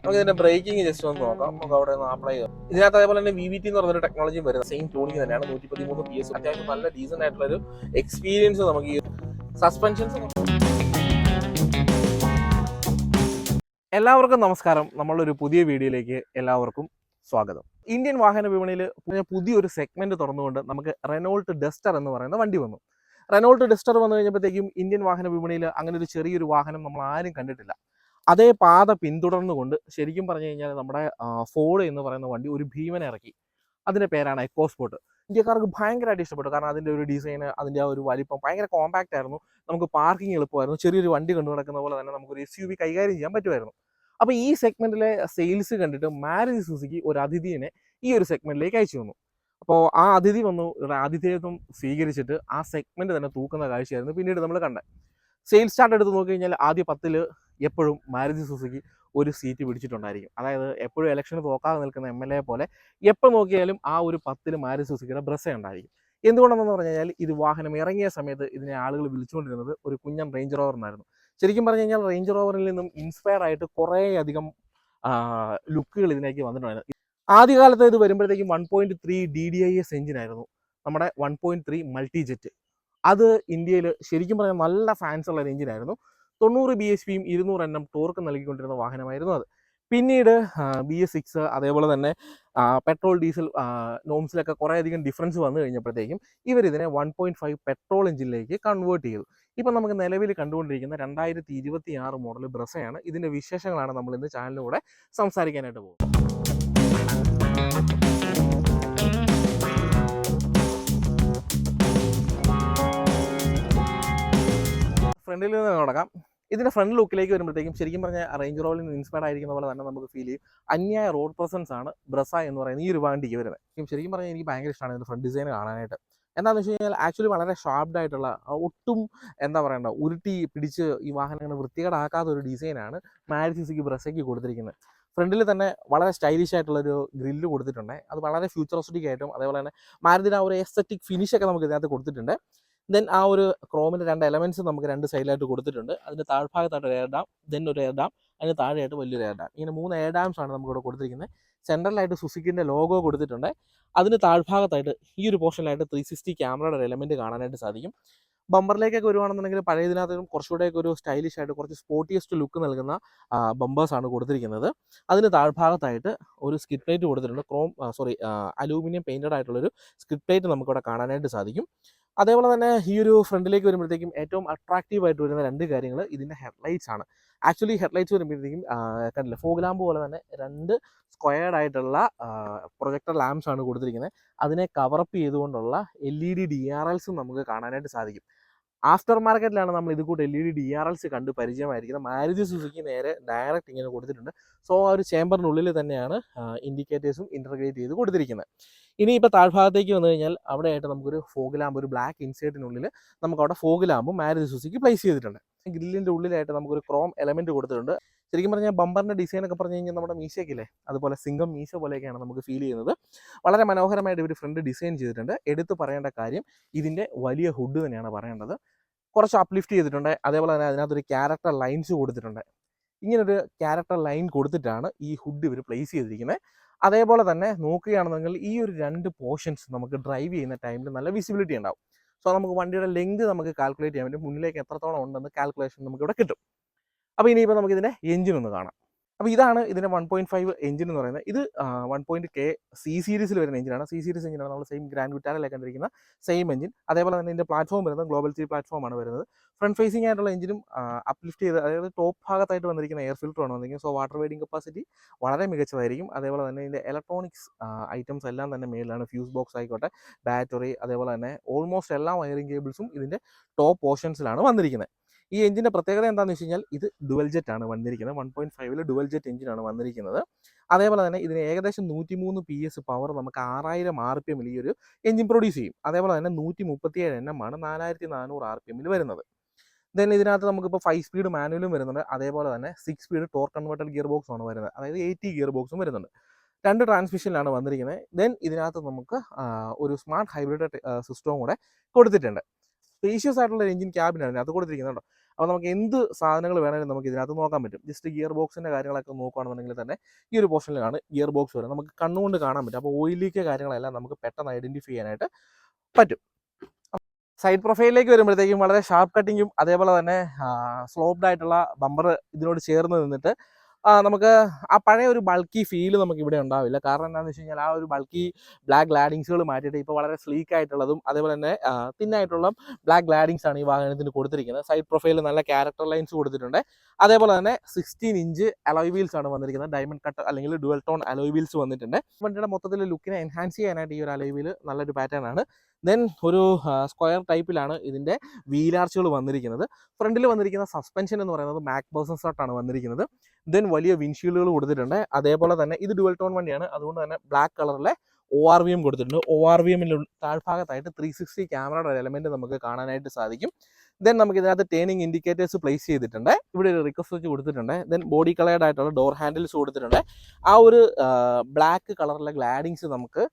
നമുക്ക് ഇതിന്റെ breaking just ഒന്ന് നോക്കാം. നമുക്ക് അവിടെ ഒന്ന് അപ്ലൈ ചെയ്യാം. ഇതിനകത്ത് അതേപോലെ തന്നെ VVT എന്ന് പറഞ്ഞൊരു ടെക്നോളജിയും വരുന്നത് സെയിം ട്യൂണിംഗ് തന്നെയാണ്. 113 PS, അത്യാവശ്യം നല്ല ഡീസന്റ് ആയിട്ടുള്ള ഒരു എക്സ്പീരിയൻസ് നമുക്ക് ഈ സസ്പെൻഷൻസ്. എല്ലാവർക്കും നമസ്കാരം. നമ്മളൊരു പുതിയ വീഡിയോയിലേക്ക് എല്ലാവർക്കും സ്വാഗതം. ഇന്ത്യൻ വാഹന വിപണിയിൽ പുതിയൊരു സെഗ്മെന്റ് തുറന്നുകൊണ്ട് നമുക്ക് റെനോൾട്ട് ഡസ്റ്റർ എന്ന് പറയുന്ന വണ്ടി വന്നു. റെനോൾട്ട് ഡസ്റ്റർ വന്നു കഴിഞ്ഞപ്പോഴത്തേക്കും ഇന്ത്യൻ വാഹന വിപണിയിൽ അങ്ങനെ ഒരു ചെറിയൊരു വാഹനം നമ്മൾ ആരും കണ്ടിട്ടില്ല. അതേ പാത പിന്തുടർന്നുകൊണ്ട് ശരിക്കും പറഞ്ഞു കഴിഞ്ഞാൽ നമ്മുടെ ഫോർഡ് എന്ന് പറയുന്ന വണ്ടി ഒരു ഭീമനെ ഇറക്കി. അതിൻ്റെ പേരാണ് എക്കോസ്പോർട്ട്. ഇന്ത്യക്കാർക്ക് ഭയങ്കരമായിട്ട് ഇഷ്ടപ്പെട്ടു. കാരണം അതിൻ്റെ ഒരു ഡിസൈൻ, അതിൻ്റെ ആ ഒരു വലിപ്പം ഭയങ്കര കോമ്പാക്റ്റ് ആയിരുന്നു. നമുക്ക് പാർക്കിംഗ് എളുപ്പമായിരുന്നു. ചെറിയൊരു വണ്ടി കൊണ്ടു നടക്കുന്ന പോലെ തന്നെ നമുക്കൊരു SUV കൈകാര്യം ചെയ്യാൻ പറ്റുമായിരുന്നു. അപ്പോൾ ഈ സെഗ്മെൻറ്റിലെ സെയിൽസ് കണ്ടിട്ട് മാരുതി സുസുക്കി ഒരു അതിഥിയെ ഈ ഒരു സെഗ്മെൻറ്റിലേക്ക് അയച്ചു തന്നു. അപ്പോൾ ആ അതിഥി വന്നു ആതിഥേയത്വം സ്വീകരിച്ചിട്ട് ആ സെഗ്മെൻറ്റ് തന്നെ തൂക്കുന്ന കാഴ്ചയായിരുന്നു പിന്നീട് നമ്മൾ കണ്ടത്. സെയിൽസ് ചാർട്ട് എടുത്ത് നോക്കി കഴിഞ്ഞാൽ ആദ്യ 10 എപ്പോഴും മാരുതി സുസുക്കി ഒരു സീറ്റ് പിടിച്ചിട്ടുണ്ടായിരിക്കും. അതായത് എപ്പോഴും ഇലക്ഷന് തോക്കാതെ നിൽക്കുന്ന MLA പോലെ എപ്പോൾ നോക്കിയാലും ആ ഒരു 10 മാരുതി സുസുക്കിയുടെ ബ്രസ ഉണ്ടായിരിക്കും. എന്തുകൊണ്ടെന്ന് പറഞ്ഞു കഴിഞ്ഞാൽ ഇത് വാഹനം ഇറങ്ങിയ സമയത്ത് ഇതിനെ ആളുകൾ വിളിച്ചുകൊണ്ടിരുന്നത് ഒരു കുഞ്ഞൻ റേഞ്ച് റോവർ എന്നായിരുന്നു. ശരിക്കും പറഞ്ഞു കഴിഞ്ഞാൽ റേഞ്ച് റോവറിൽ നിന്നും ഇൻസ്പയർ ആയിട്ട് കുറേയധികം ലുക്കുകൾ ഇതിലേക്ക് വന്നിട്ടുണ്ടായിരുന്നു. ആദ്യകാലത്ത് ഇത് വരുമ്പോഴത്തേക്കും 1.3 DDIS എഞ്ചിനായിരുന്നു, നമ്മുടെ 1.3 മൾട്ടി ജെറ്റ്. അത് ഇന്ത്യയിൽ ശരിക്കും പറഞ്ഞാൽ നല്ല ഫാൻസ് ഉള്ള ഒരു എഞ്ചിനായിരുന്നു. 90 bhpയും 200 Nm ടോർക്ക് നൽകിക്കൊണ്ടിരുന്ന വാഹനമായിരുന്നു അത്. പിന്നീട് BS6 അതേപോലെ തന്നെ പെട്രോൾ ഡീസൽ നോംസിലൊക്കെ കുറേയധികം ഡിഫറൻസ് വന്നു കഴിഞ്ഞപ്പോഴത്തേക്കും ഇവരിതിനെ 1.5 പെട്രോൾ എഞ്ചിനിലേക്ക് കൺവേർട്ട് ചെയ്തു. ഇപ്പം നമുക്ക് നിലവിൽ കണ്ടുകൊണ്ടിരിക്കുന്ന 2026 മോഡൽ ബ്രസയാണ്. ഇതിൻ്റെ വിശേഷങ്ങളാണ് നമ്മൾ ഇന്ന് ചാനലിലൂടെ സംസാരിക്കാനായിട്ട് പോകുന്നത്. ഫ്രണ്ടിൽ നിന്ന് തുടങ്ങാം. ഇതിൻ്റെ ഫ്രണ്ട് ലുക്കിലേക്ക് വരുമ്പോഴത്തേക്കും ശരിക്കും പറഞ്ഞാൽ റേഞ്ച് റോവറിൽ നിന്ന് ഇൻസ്പയർഡ് ആയിരിക്കുന്ന പോലെ തന്നെ നമുക്ക് ഫീൽ ചെയ്യും. അന്യായ റോഡ് പ്രസൻസ് ആണ് ബ്രസ എന്ന് പറയുന്നത് ഈ ഒരു വണ്ടിക്ക് വരുന്നത്. ശരിക്കും പറഞ്ഞാൽ എനിക്ക് ഭയങ്കര ഇഷ്ടമാണ് ഇതിൻ്റെ ഫ്രണ്ട് ഡിസൈൻ കാണാനായിട്ട്. എന്താണെന്ന് വെച്ച് കഴിഞ്ഞാൽ ആക്ച്വലി വളരെ ഷാർപ്ഡ് ആയിട്ടുള്ള, ഒട്ടും എന്താ പറയണ്ട, ഉരുട്ടി പിടിച്ച് ഈ വാഹനങ്ങൾ വൃത്തികേടാക്കാത്ത ഒരു ഡിസൈനാണ് മാരുതി സുസുക്കി ബ്രസയ്ക്ക് കൊടുത്തിരിക്കുന്നത്. ഫ്രണ്ടിൽ തന്നെ വളരെ സ്റ്റൈലിഷ് ആയിട്ടുള്ളൊരു ഗ്രില്ല് കൊടുത്തിട്ടുണ്ട്. അത് വളരെ ഫ്യൂച്ചറിസ്റ്റിക് ആയിട്ടും അതേപോലെ തന്നെ മാരുതിയുടെ ആ ഒരു എസ്തറ്റിക് ഫിനിഷൊക്കെ നമുക്ക് ഇതിനകത്ത് കൊടുത്തിട്ടുണ്ട്. ദെൻ ആ ഒരു ക്രോമിൻ്റെ 2 എലമെൻറ്റ്സ് നമുക്ക് 2 സൈഡിലായിട്ട് കൊടുത്തിട്ടുണ്ട്. അതിൻ്റെ താഴ്ഭാഗത്തായിട്ട് ഒരു എയർ ഡാം, ദെൻ ഒരു എയർ ഡാം, അതിന് താഴെയായിട്ട് വലിയൊരു എയർ ഡാം. ഇങ്ങനെ 3 എയർ ഡാംസ് ആണ് നമുക്കിവിടെ കൊടുത്തിരിക്കുന്നത്. സെൻട്രലായിട്ട് സുസുക്കിൻ്റെ ലോഗോ കൊടുത്തിട്ടുണ്ട്. അതിന് താഴ്ഭാഗത്തായിട്ട് ഈ ഒരു പോർഷനിലായിട്ട് 360 ക്യാമറയുടെ ഒരു എലമെൻറ്റ് കാണാനായിട്ട് സാധിക്കും. ബമ്പറിലേക്കൊക്കെ വരുവാണെന്നുണ്ടെങ്കിൽ പഴയതിനകത്തും കുറച്ചുകൂടെയൊക്കെ ഒരു സ്റ്റൈലിഷ് ആയിട്ട് കുറച്ച് സ്പോർട്ടിയസ്റ്റ് ലുക്ക് നൽകുന്ന ബമ്പേഴ്സാണ് കൊടുത്തിരിക്കുന്നത്. അതിന് താഴ്ഭാഗത്തായിട്ട് ഒരു സ്കിഡ് പ്ലേറ്റ് കൊടുത്തിട്ടുണ്ട്. അലൂമിനിയം പെയിൻറ്റഡ് ആയിട്ടുള്ളൊരു സ്കിഡ് പ്ലേറ്റ് നമുക്കിവിടെ കാണാനായിട്ട് സാധിക്കും. അതേപോലെ തന്നെ ഈ ഒരു ഫ്രണ്ടിലേക്ക് വരുമ്പോഴത്തേക്കും ഏറ്റവും അട്രാക്റ്റീവ് ആയിട്ട് വരുന്ന 2 കാര്യങ്ങൾ ഇതിൻ്റെ ഹെഡ്ലൈറ്റ്സ് ആണ്. ആക്ച്വലി ഹെഡ്ലൈറ്റ്സ് വരുമ്പോഴത്തേക്കും കണ്ടില്ല, ഫോഗ് ലാമ്പ് പോലെ തന്നെ 2 സ്ക്വയർഡ് ആയിട്ടുള്ള പ്രൊജക്ടർ ലാംപ്സ് ആണ് കൊടുത്തിരിക്കുന്നത്. അതിനെ കവറപ്പ് ചെയ്തുകൊണ്ടുള്ള LED DRLs നമുക്ക് കാണാനായിട്ട് സാധിക്കും. ആഫ്റ്റർ മാർക്കറ്റിലാണ് നമ്മൾ ഇത് കൂട്ട് LED DRLs കണ്ട് പരിചയമായിരിക്കുന്നത്. മാരുതി സുസുക്കി നേരെ ഡയറക്റ്റ് ഇങ്ങനെ കൊടുത്തിട്ടുണ്ട്. സോ ആ ഒരു ചേമ്പറിനുള്ളിൽ തന്നെയാണ് ഇൻഡിക്കേറ്റേഴ്സും ഇൻ്റർഗ്രേറ്റ് ചെയ്ത് കൊടുത്തിരിക്കുന്നത്. ഇനിയിപ്പോൾ താഴ്ഭാഗത്തേക്ക് വന്നു കഴിഞ്ഞാൽ അവിടെയായിട്ട് നമുക്കൊരു ഫോഗ് ലാമ്പ്, ഒരു ബ്ലാക്ക് ഇൻസേർട്ടിനുള്ളിൽ നമുക്ക് അവിടെ ഫോഗ് ലാമ്പും മാരുതി സുസുക്കി പ്ലേസ് ചെയ്തിട്ടുണ്ട്. ഗ്രില്ലിൻ്റെ ഉള്ളിലായിട്ട് നമുക്കൊരു ക്രോം എലമെൻറ്റ് കൊടുത്തിട്ടുണ്ട്. ശരിക്കും പറഞ്ഞാൽ ബമ്പറിൻ്റെ ഡിസൈൻ ഒക്കെ പറഞ്ഞു കഴിഞ്ഞാൽ നമ്മുടെ മീശയ്ക്കില്ലേ, അതുപോലെ സിംഗം മീശ പോലെയൊക്കെയാണ് നമുക്ക് ഫീൽ ചെയ്യുന്നത്. വളരെ മനോഹരമായിട്ട് ഇവർ ഫ്രണ്ട് ഡിസൈൻ ചെയ്തിട്ടുണ്ട്. എടുത്ത് പറയേണ്ട കാര്യം ഇതിൻ്റെ വലിയ ഹുഡ് തന്നെയാണ് പറയേണ്ടത്. കുറച്ച് അപ്ലിഫ്റ്റ് ചെയ്തിട്ടുണ്ട്. അതേപോലെ തന്നെ അതിനകത്തൊരു ക്യാരക്ടർ ലൈൻസ് കൊടുത്തിട്ടുണ്ട്. ഇങ്ങനൊരു ക്യാരക്ടർ ലൈൻ കൊടുത്തിട്ടാണ് ഈ ഹുഡ് ഇവർ പ്ലേസ് ചെയ്തിരിക്കുന്നത്. അതേപോലെ തന്നെ നോക്കുകയാണെന്നുണ്ടെങ്കിൽ ഈ ഒരു 2 പോർഷൻസ് നമുക്ക് ഡ്രൈവ് ചെയ്യുന്ന ടൈമിൽ നല്ല വിസിബിലിറ്റി ഉണ്ടാവും. സോ നമുക്ക് വണ്ടിയുടെ ലെങ്ത് നമുക്ക് കാൽക്കുലേറ്റ് ചെയ്യാൻ പറ്റും. മുന്നിലേക്ക് എത്രത്തോളം ഉണ്ടെന്ന് കാൽക്കുലേഷൻ നമുക്കിവിടെ കിട്ടും. അപ്പോൾ ഇനിയിപ്പോൾ നമുക്കിതിൻ്റെ എഞ്ചിൻ ഒന്ന് കാണാം. അപ്പോൾ ഇതാണ് ഇതിൻ്റെ 1.5 എഞ്ചിൻ എന്ന് പറയുന്നത്. ഇത് 1.K C സീരീസിൽ വരുന്ന എഞ്ചിനാണ്. C സീരീസ് എഞ്ചിനാണ് നമ്മൾ സെയിം ഗ്രാൻഡ് വിറ്റാരയിലേക്ക് കണ്ടിരിക്കുന്ന സെയിം എഞ്ചിൻ. അതേപോലെ തന്നെ ഇതിൻ്റെ പ്ലാറ്റ്ഫോം വരുന്നത് ഗ്ലോബൽ 3 പ്ലാറ്റ്ഫോമാണ് വരുന്നത്. ഫ്രണ്ട് ഫേസിംഗ് ആയിട്ടുള്ള എഞ്ചിനും അപ്ലിഫ്റ്റ് ചെയ്ത്, അതായത് ടോപ്പ് ഭാഗത്തായിട്ട് വന്നിരിക്കുന്ന എയർ ഫിൽറ്ററാണ് വന്നിരിക്കുന്നത്. സോ വാട്ടർ വെയ്ഡിങ് കപ്പാസിറ്റി വളരെ മികച്ചതായിരിക്കും. അതേപോലെ തന്നെ ഇതിൻ്റെ ഇലക്ട്രോണിക്സ് ഐറ്റംസ് എല്ലാം തന്നെ മേളിലാണ്. ഫ്യൂസ് ബോക്സ് ആയിക്കോട്ടെ, ബാറ്ററി, അതേപോലെ തന്നെ ഓൾമോസ്റ്റ് എല്ലാ വയറിംഗ് കേബിൾസും ഇതിൻ്റെ ടോപ്പ് പോർഷൻസിലാണ് വന്നിരിക്കുന്നത്. ഈ എഞ്ചിൻ്റെ പ്രത്യേകത എന്താണെന്ന് വെച്ച് കഴിഞ്ഞാൽ ഇത് ഡുവൽ ജെറ്റ് ആണ് വന്നിരിക്കുന്നത്. 1.5 ഡുവൽ ജെറ്റ് എഞ്ചിനാണ് വന്നിരിക്കുന്നത്. അതേപോലെ തന്നെ ഇതിന് ഏകദേശം 103 PS പവർ നമുക്ക് 6000 RPM ഈ ഒരു എഞ്ചിൻ പ്രൊഡ്യൂസ് ചെയ്യും. അതേപോലെ തന്നെ 137 Nm ആണ് 4400 RPM വരുന്നത്. ദെൻ ഇതിനകത്ത് നമുക്കിപ്പോൾ 5 സ്പീഡ് മാനുവലും വരുന്നുണ്ട്. അതേപോലെ തന്നെ 6 speed torque converted gear box ആണ് വരുന്നത്. അതായത് 80 ഗിയർ ബോക്സും വരുന്നുണ്ട്. 2 ട്രാൻസ്മിഷനിലാണ് വന്നിരിക്കുന്നത്. ദെൻ ഇതിനകത്ത് നമുക്ക് ഒരു സ്മാർട്ട് ഹൈബ്രിഡ് സിസ്റ്റവും കൂടെ കൊടുത്തിട്ടുണ്ട്. സ്പേഷ്യസ് ആയിട്ടുള്ള എഞ്ചിൻ ക്യാബിനാണ് അത് കൊടുത്തിരിക്കുന്നത് കേട്ടോ. അപ്പോൾ നമുക്ക് എന്ത് സാധനങ്ങൾ വേണമെങ്കിലും നമുക്ക് ഇതിനകത്ത് നോക്കാൻ പറ്റും. ജസ്റ്റ് ഗിയർ ബോക്സിൻ്റെ കാര്യങ്ങളൊക്കെ നോക്കുകയാണെന്നുണ്ടെങ്കിൽ തന്നെ ഈ ഒരു പോർഷനിലാണ് ഗിയർ ബോക്സ് വരുന്നത്. നമുക്ക് കണ്ണുകൊണ്ട് കാണാൻ പറ്റും. അപ്പോൾ ഓയിൽ ലീക്ക് കാര്യങ്ങളെല്ലാം നമുക്ക് പെട്ടെന്ന് ഐഡൻറ്റിഫൈ ചെയ്യാനായിട്ട് പറ്റും. സൈഡ് പ്രൊഫൈലിലേക്ക് വരുമ്പോഴത്തേക്കും വളരെ ഷാർപ്പ് കട്ടിങ്ങും അതേപോലെ തന്നെ സ്ലോപ്ഡ് ആയിട്ടുള്ള ബമ്പർ ഇതിനോട് ചേർന്ന് നിന്നിട്ട് നമുക്ക് ആ പഴയ ഒരു ബൾക്കി ഫീൽ നമുക്ക് ഇവിടെ ഉണ്ടാവില്ല. കാരണം എന്താണെന്ന് വെച്ച് കഴിഞ്ഞാൽ ആ ഒരു ബൾക്കി ബ്ലാക്ക് ഗ്ലാഡിങ്സുകൾ മാറ്റിയിട്ട് ഇപ്പോൾ വളരെ സ്ലീക്ക് ആയിട്ടുള്ളതും അതേപോലെ തന്നെ തിന്നായിട്ടുള്ള ബ്ലാക്ക് ഗ്ലാഡിങ്സ് ആണ് ഈ വാഹനത്തിന് കൊടുത്തിരിക്കുന്നത്. സൈഡ് പ്രൊഫൈലിൽ നല്ല ക്യാരക്ടർ ലൈൻസ് കൊടുത്തിട്ടുണ്ട്. അതേപോലെ തന്നെ 16 ഇഞ്ച് അലോയ് വീൽസ് ആണ് വന്നിരിക്കുന്നത്. ഡയമണ്ട് കട്ട് അല്ലെങ്കിൽ ഡുവൽ ടോൺ അലോയ് വീൽസ് വന്നിട്ടുണ്ട്. വണ്ടിയുടെ മൊത്തത്തിൽ ലുക്കിനെ എൻഹാൻസ് ചെയ്യാനായിട്ട് ഈ ഒരു അലോയ് വീൽ നല്ലൊരു പാറ്റേൺ ആണ്. ദെൻ ഒരു സ്ക്വയർ ടൈപ്പിലാണ് ഇതിൻ്റെ വീലാർച്ചുകൾ വന്നിരിക്കുന്നത്. ഫ്രണ്ടിൽ വന്നിരിക്കുന്ന സസ്പെൻഷൻ എന്ന് പറയുന്നത് മാക് ബേഴ്സൺ ആണ് വന്നിരിക്കുന്നത്. ദെൻ വലിയ വിൻഷീൽഡുകൾ കൊടുത്തിട്ടുണ്ട്. അതേപോലെ തന്നെ ഇത് ഡുവൽ ടോൺ വണ്ടിയാണ്, അതുകൊണ്ട് തന്നെ ബ്ലാക്ക് കളറിലെ ORVM കൊടുത്തിട്ടുണ്ട്. ORVMൽ താഴ്ഭാഗത്തായിട്ട് 360 ക്യാമറയുടെ ഒരു എലമെന്റ് നമുക്ക് കാണാനായിട്ട് സാധിക്കും. ദെൻ നമുക്ക് ഇതിനകത്ത് ടേണിംഗ് ഇൻഡിക്കേറ്റേഴ്സ് പ്ലേസ് ചെയ്തിട്ടുണ്ട്. ഇവിടെ ഒരു റിക്വസ്റ്റ് സ്വിച്ച് കൊടുത്തിട്ടുണ്ട്. ദെൻ ബോഡി കളേർഡ് ആയിട്ടുള്ള ഡോർ ഹാൻഡിൽസ് കൊടുത്തിട്ടുണ്ട്. ആ ഒരു ബ്ലാക്ക് കളറിലെ ഗ്ലാഡിങ്സ് നമുക്ക്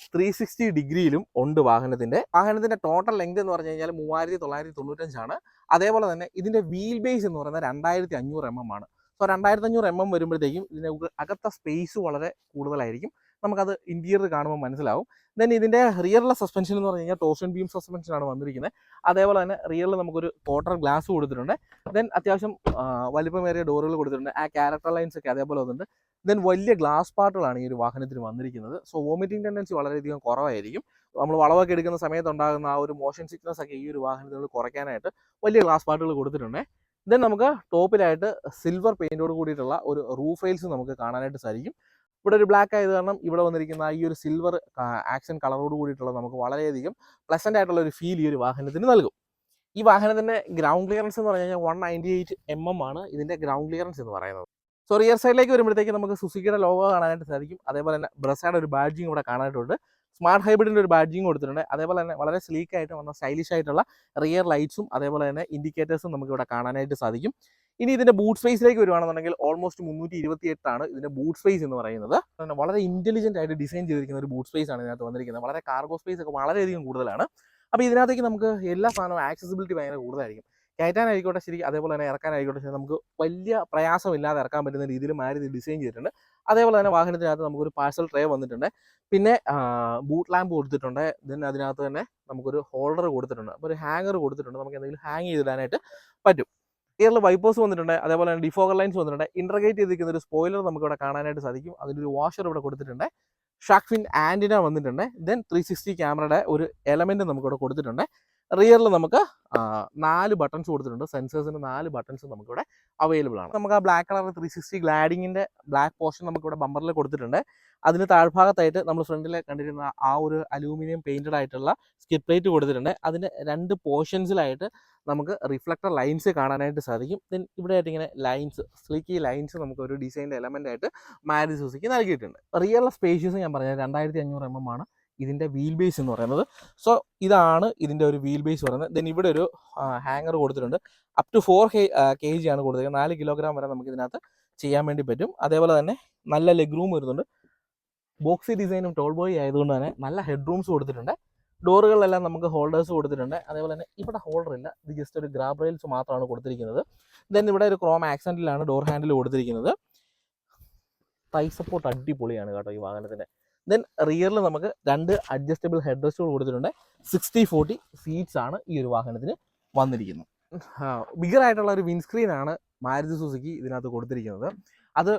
360 ഡിഗ്രിയിലും ഉണ്ട്. വാഹനത്തിന്റെ ടോട്ടൽ ലെങ്ത് എന്ന് പറഞ്ഞു കഴിഞ്ഞാൽ 3995 ആണ്. അതേപോലെ തന്നെ ഇതിന്റെ വീൽ ബേസ് എന്ന് പറയുന്നത് 2500 mm ആണ്. സോ 2500 mm വരുമ്പോഴത്തേക്കും ഇതിന്റെ അകത്ത സ്പേസ് വളരെ കൂടുതലായിരിക്കും. നമുക്കത് ഇന്റീരിയർ കാണുമ്പോൾ മനസ്സിലാവും. ദെൻ ഇതിന്റെ റിയറിലെ സസ്പെൻഷൻ എന്ന് പറഞ്ഞു കഴിഞ്ഞാൽ ടോർഷൻ ബീം സസ്പെൻഷൻ ആണ് വന്നിരിക്കുന്നത്. അതേപോലെ തന്നെ റിയറിൽ നമുക്കൊരു ക്വാർട്ടർ ഗ്ലാസ് കൊടുത്തിട്ടുണ്ട്. ദെൻ അത്യാവശ്യം വലിപ്പമേറിയ ഡോറുകൾ കൊടുത്തിട്ടുണ്ട്. ആ ക്യാരക്ടർ ലൈൻസ് ഒക്കെ അതേപോലെ വന്നിട്ടുണ്ട്. ദെൻ വലിയ ഗ്ലാസ് പാർട്ടുകളാണ് ഈ ഒരു വാഹനത്തിന് വന്നിരിക്കുന്നത്. സോ വോമിറ്റിംഗ് ടെൻഡൻസി വളരെയധികം കുറവായിരിക്കും. നമ്മൾ വളവൊക്കെ എടുക്കുന്ന സമയത്ത് ഉണ്ടാകുന്ന ആ ഒരു മോഷൻ സിക്നസ് ഒക്കെ ഈ ഒരു വാഹനത്തിൽ കുറയ്ക്കാനായിട്ട് വലിയ ഗ്ലാസ് പാർട്ടുകൾ കൊടുത്തിട്ടുണ്ട്. ദെൻ നമുക്ക് ടോപ്പിലായിട്ട് സിൽവർ പെയിന്റോട് കൂടിയിട്ടുള്ള ഒരു റൂഫ് റെയിൽസ് നമുക്ക് കാണാനായിട്ട് സാധിക്കും. ഇവിടെ ഒരു ബ്ലാക്ക് ആയത് കാരണം ഇവിടെ വന്നിരിക്കുന്ന ഈ ഒരു സിൽവർ ആക്സൻ കളറോട് കൂടിയിട്ടുള്ള നമുക്ക് വളരെയധികം പ്ലസന്റ് ആയിട്ടുള്ള ഒരു ഫീൽ ഈ ഒരു വാഹനത്തിന് നൽകും. ഈ വാഹനത്തിന്റെ ഗ്രൗണ്ട് ക്ലിയറൻസ് എന്ന് പറഞ്ഞു കഴിഞ്ഞാൽ 198 mm ആണ് ഇതിന്റെ ഗ്രൗണ്ട് ക്ലിയറൻസ് എന്ന് പറയുന്നത്. സോ റിയർ സൈഡിലേക്ക് വരുമ്പോഴത്തേക്ക് നമുക്ക് സുസുക്കിയുടെ ലോഗോ കാണാനായിട്ട് സാധിക്കും. അതേപോലെ തന്നെ ബ്രസയുടെ ഒരു ബാഡ്ജിങ് ഇവിടെ കാണാനായിട്ടുണ്ട്. സ്മാർട്ട് ഹൈബ്രിഡിൻ്റെ ഒരു ബാഡ്ജിങ് കൊടുത്തിട്ടുണ്ട്. അതേപോലെ തന്നെ വളരെ സ്ലീക്ക് ആയിട്ട് വന്ന സ്റ്റൈലിഷ് ആയിട്ടുള്ള റിയർ ലൈറ്റ്സും അതേപോലെ തന്നെ ഇൻഡിക്കേറ്റേഴ്സും നമുക്ക് ഇവിടെ കാണാനായിട്ട് സാധിക്കും. ഇനി ഇതിന്റെ ബൂട്ട് സ്പേസിലേക്ക് വരുവാണെന്നുണ്ടെങ്കിൽ ഓൾമോസ്റ്റ് 328 ആണ് ഇതിന്റെ ബൂട്ട് സ്പേസ് എന്ന് പറയുന്നത്. വളരെ ഇന്റലിജന്റ് ആയിട്ട് ഡിസൈൻ ചെയ്തിരിക്കുന്ന ഒരു ബൂട്ട് സ്പേസ് ആണ് ഇതിനകത്ത് വന്നിരിക്കുന്നത്. വളരെ കാർഗോ സ്പേസ് ഒക്കെ വളരെയധികം കൂടുതലാണ്. അപ്പോൾ ഇതിനകത്തേക്ക് നമുക്ക് എല്ലാ സാധനവും ആക്സസിബിലിറ്റി ഭയങ്കര കൂടുതലായിരിക്കും. കയറ്റാനായിക്കോട്ടെ ശരി, അതേപോലെ തന്നെ ഇറക്കാനായിക്കോട്ടെ ശരി, നമുക്ക് വലിയ പ്രയാസമില്ലാതെ ഇറക്കാൻ പറ്റുന്ന രീതിയിൽ മാരുതി ഡിസൈൻ ചെയ്തിട്ടുണ്ട്. അതേപോലെ തന്നെ വാഹനത്തിനകത്ത് നമുക്കൊരു പാഴ്സൽ ട്രേ വന്നിട്ടുണ്ട്. പിന്നെ ബൂട്ട് ലാമ്പ് കൊടുത്തിട്ടുണ്ട്. ദെൻ അതിനകത്ത് തന്നെ നമുക്കൊരു ഹോൾഡർ കൊടുത്തിട്ടുണ്ട്. അപ്പോൾ ഒരു ഹാങ്ങർ കൊടുത്തിട്ടുണ്ട്, നമുക്ക് എന്തെങ്കിലും ഹാങ് ചെയ്തിടാനായിട്ട് പറ്റും. റിയറിൽ വൈപ്പേഴ്സ് വന്നിട്ടുണ്ട്. അതേപോലെ തന്നെ ഡിഫോഗർ ലൈൻസ് വന്നിട്ടുണ്ട്. ഇന്റർഗ്രേറ്റ് ചെയ്തിരിക്കുന്ന ഒരു സ്പോയിലർ നമുക്ക് ഇവിടെ കാണാനായിട്ട് സാധിക്കും. അതിൻ്റെ ഒരു വാഷർ ഇവിടെ കൊടുത്തിട്ടുണ്ട്. ഷാർക്ക് ഫിൻ ആൻറ്റിന വന്നിട്ടുണ്ട്. ദെൻ 360 ക്യാമറയുടെ ഒരു എലമെന്റ് നമുക്കിവിടെ കൊടുത്തിട്ടുണ്ട്. റിയറിൽ നമുക്ക് 4 ബട്ടൺസ് കൊടുത്തിട്ടുണ്ട്. സെൻസേഴ്സിന് 4 ബട്ടൺസ് നമുക്കിവിടെ അവൈലബിൾ ആണ്. നമുക്ക് ആ ബ്ലാക്ക് കളർ 360 ഗ്ലാഡിങ്ങിന്റെ ബ്ലാക്ക് പോർഷൻ നമുക്കിവിടെ ബമ്പറിൽ കൊടുത്തിട്ടുണ്ട്. അതിന് താഴ്ഭാഗത്തായിട്ട് നമ്മൾ ഫ്രണ്ടിൽ കണ്ടിരുന്ന ആ ഒരു അലൂമിനിയം പെയിന്റഡ് ആയിട്ടുള്ള സ്കിഡ് പ്ലേറ്റ് കൊടുത്തിട്ടുണ്ട്. അതിന് 2 പോർഷൻസിലായിട്ട് നമുക്ക് റിഫ്ലക്ടർ ലൈൻസ് കാണാനായിട്ട് സാധിക്കും. ദെൻ ഇവിടെ ആയിട്ട് ഇങ്ങനെ ലൈൻസ്, സ്ലീക്കി ലൈൻസ് നമുക്ക് ഒരു ഡിസൈൻ്റെ എലമെന്റ് ആയിട്ട് മാരുതി സുസുക്കി നൽകിയിട്ടുണ്ട്. റിയറിലെ സ്പേഷ്യസ് ഞാൻ പറഞ്ഞത് 2500 mm ആണ് ഇതിൻ്റെ വീൽ ബേസ് എന്ന് പറയുന്നത്. സോ ഇതാണ് ഇതിൻ്റെ ഒരു വീൽ ബേസ് പറയുന്നത്. ദെൻ ഇവിടെ ഒരു ഹാങ്ങർ കൊടുത്തിട്ടുണ്ട്. അപ് ടു 4 kg ആണ് കൊടുത്തിരിക്കുന്നത്. 4 കിലോഗ്രാം വരെ നമുക്ക് ഇതിനകത്ത് ചെയ്യാൻ വേണ്ടി പറ്റും. അതേപോലെ തന്നെ നല്ല ലെഗ് റൂം വരുന്നുണ്ട്. ബോക്സി ഡിസൈനും ടോൾ ബോയ് ആയതുകൊണ്ട് തന്നെ നല്ല ഹെഡ് റൂംസ് കൊടുത്തിട്ടുണ്ട്. ഡോറുകളിലെല്ലാം നമുക്ക് ഹോൾഡേഴ്സ് കൊടുത്തിട്ടുണ്ട്. അതേപോലെ തന്നെ ഇവിടെ ഹോൾഡർ ഇല്ല, ഇത് ജസ്റ്റ് ഒരു ഗ്രാബ് റെയിൽസ് മാത്രമാണ് കൊടുത്തിരിക്കുന്നത്. ദെൻ ഇവിടെ ഒരു ക്രോം ആക്സെന്റിലാണ് ഡോർ ഹാൻഡിൽ കൊടുത്തിരിക്കുന്നത്. തൈ സപ്പോർട്ട് അടിപൊളിയാണ് കേട്ടോ ഈ വാഹനത്തിന്റെ. ദെൻ റിയറിൽ നമുക്ക് 2 അഡ്ജസ്റ്റബിൾ ഹെഡ് റെസ്റ്റുകൾ കൊടുത്തിട്ടുണ്ട്. 60/40 സീറ്റ്സ് ആണ് ഈ ഒരു വാഹനത്തിന് വന്നിരിക്കുന്നത്. ബിഗർ ആയിട്ടുള്ള ഒരു വിൻസ്ക്രീൻ ആണ് മാരുതി സുസുക്കി ഇതിനകത്ത് കൊടുത്തിരിക്കുന്നത്. അത്